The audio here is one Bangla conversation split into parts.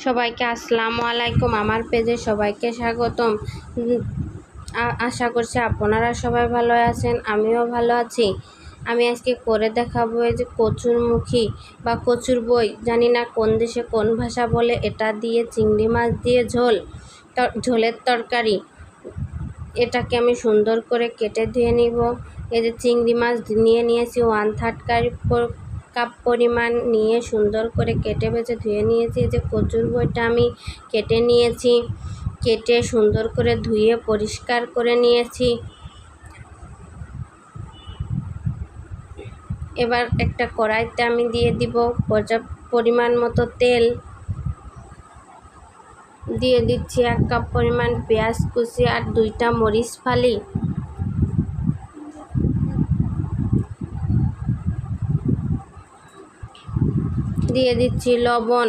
সবাইকে আসসালামু আলাইকুম। আমার পেজে সবাইকে স্বাগতম। আশা করছি আপনারা সবাই ভালো আছেন, আমিও ভালো আছি। আমি আজকে করে দেখাবো এই যে কচুরমুখী বা কচুর বই, জানি না কোন দেশে কোন ভাষা বলে, এটা দিয়ে চিংড়ি মাছ দিয়ে ঝোলের তরকারি। এটাকে আমি সুন্দর করে কেটে ধুয়ে নিব। এই যে চিংড়ি মাছ নিয়ে নিয়েছি 1/3 কাপ পরিমাণ, নিয়ে সুন্দর করে কেটে বেছে ধুয়ে নিয়েছি। এই যে কচুর বইটা আমি কেটে নিয়েছি, কেটে সুন্দর করে ধুয়ে পরিষ্কার করে নিয়েছি। এবার একটা কড়াইতে আমি দিয়ে দিব পর্যাপ্ত পরিমাণ মতো তেল, দিয়ে দিচ্ছি 1 কাপ পরিমাণ পেঁয়াজ কুচি আর 2টা মরিচ ফালি, দিয়ে দিচ্ছি লবণ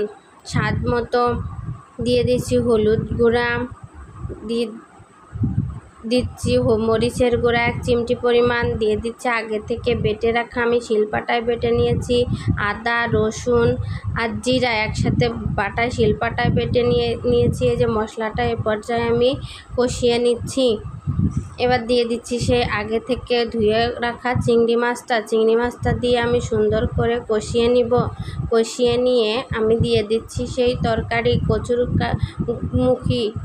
স্বাদ মতো, দিয়ে দিচ্ছি হলুদ গুঁড়া, দিচ্ছি মরিচের গুঁড়া 1 চিমটি পরিমাণ, দিয়ে দিচ্ছি আগে থেকে বেটে রাখা, আমি শিলপাটায় বেটে নিয়েছি আদা রসুন আর জিরা একসাথে বাটায় শিলপাটায় বেটে নিয়েছি। এই যে মশলাটা এ পর্যায়ে আমি কষিয়ে নিচ্ছি। এবার দিয়ে দিচ্ছি সেই আগে থেকে ধুয়ে রাখা চিংড়ি মাছটা দিয়ে আমি সুন্দর করে কষিয়ে নিব। কষিয়ে নিয়ে আমি দিয়ে দিচ্ছি সেই তরকারি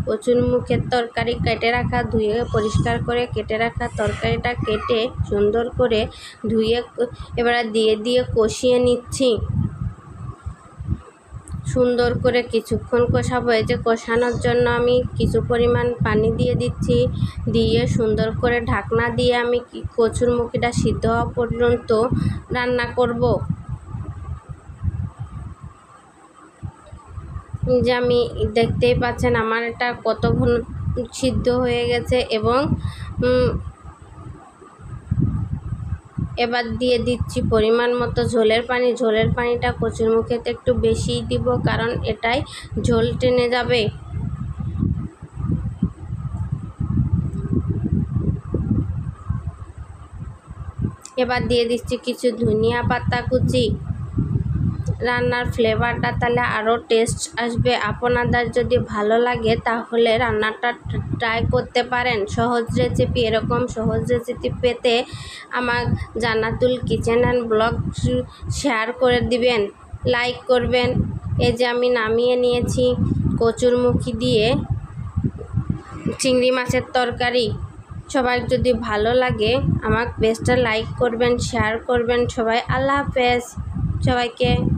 কচুরমুখের তরকারি কেটে রাখা, ধুয়ে পরিষ্কার করে কেটে রাখা তরকারিটা কেটে সুন্দর করে ধুয়ে এবার দিয়ে কষিয়ে নিচ্ছি। সুন্দর করে কিছুক্ষণ কষাবো। এই যে কষানোর জন্য আমি কিছু পরিমাণ পানি দিয়ে দিচ্ছি, দিয়ে সুন্দর করে ঢাকনা দিয়ে আমি কচুরমুখীটা সিদ্ধ হওয়া পর্যন্ত রান্না করব। যে আমি দেখতেই পাচ্ছেন আমার এটা কত ঘন সিদ্ধ হয়ে গেছে। এবং এবার দিয়ে দিচ্ছি পরিমাণ মতো ঝোলের পানিটা কচুরমুখীতে একটু বেশিই দিব, কারণ এটাই ঝোল টেনে যাবে। এবার দিয়ে দিচ্ছি কিছু ধনিয়া পাতা কুচি, রান্নার ফ্লেভারটা তাহলে আরও টেস্ট আসবে। আপনাদের যদি ভালো লাগে তাহলে রান্নাটা ট্রাই করতে পারেন। সহজ রেসিপি, এরকম সহজ রেসিপি পেতে আমার জান্নাতুল কিচেন অ্যান্ড ব্লগ শেয়ার করে দিবেন, লাইক করবেন। এই যে আমি নামিয়ে নিয়েছি কচুরমুখী দিয়ে চিংড়ি মাছের তরকারি। সবাই যদি ভালো লাগে আমার পেজটা লাইক করবেন, শেয়ার করবেন। সবাই আল্লাহ হাফেজ সবাইকে।